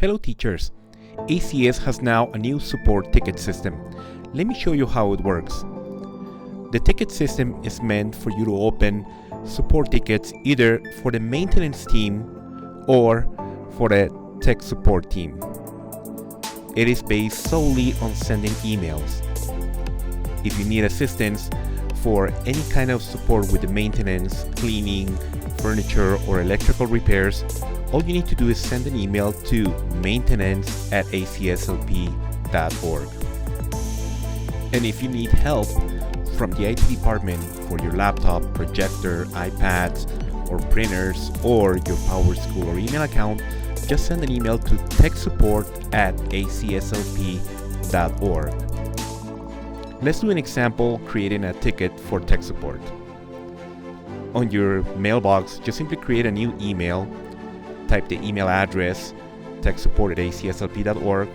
Hello teachers! ACS has now a new support ticket system. Let me show you how it works. The ticket system is meant for you to open support tickets either for the maintenance team or for the tech support team. It is based solely on sending emails. If you need assistance for any kind of support with the maintenance, cleaning, furniture, or electrical repairs, all you need to do is send an email to maintenance@acslp.org. And if you need help from the IT department for your laptop, projector, iPads, or printers, or your PowerSchool or email account, just send an email to techsupport@acslp.org. Let's do an example creating a ticket for tech support. On your mailbox, just simply create a new email, type the email address techsupport@acslp.org,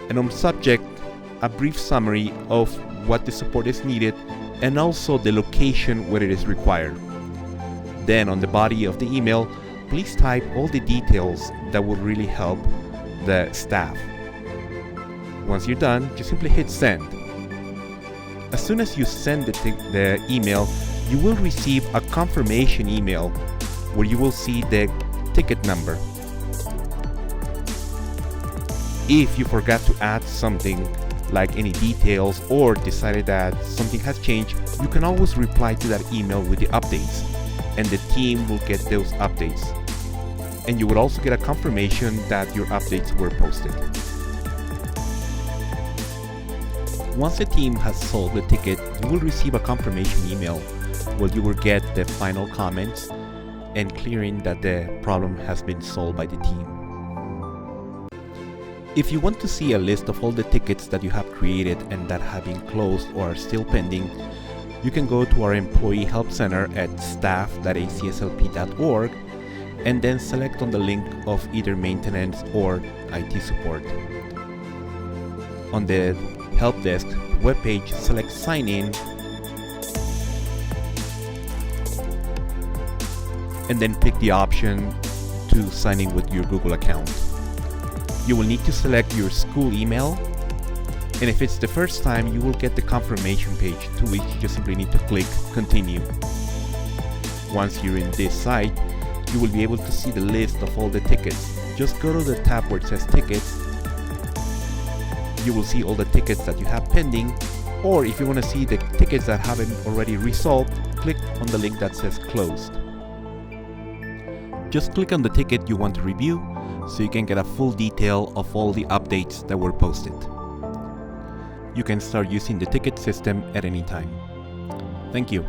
and on subject, a brief summary of what the support is needed and also the location where it is required. Then on the body of the email, please type all the details that will really help the staff. Once you're done, just simply hit send. As soon as you send the email, you will receive a confirmation email where you will see the ticket number. If you forgot to add something like any details or decided that something has changed, you can always reply to that email with the updates, and the team will get those updates. And you will also get a confirmation that your updates were posted. Once the team has solved the ticket, you will receive a confirmation email where you will get the final comments and clearing that the problem has been solved by the team. If you want to see a list of all the tickets that you have created and that have been closed or are still pending, you can go to our Employee Help Center at staff.acslp.org and then select on the link of either maintenance or IT support. On the Help Desk webpage, select Sign In and then pick the option to sign in with your Google account. You will need to select your school email, and if it's the first time, you will get the confirmation page to which you just simply need to click Continue. Once you're in this site, you will be able to see the list of all the tickets. Just go to the tab where it says Tickets. You will see all the tickets that you have pending, or if you want to see the tickets that haven't already resolved, click on the link that says Closed. Just click on the ticket you want to review so you can get a full detail of all the updates that were posted. You can start using the ticket system at any time. Thank you.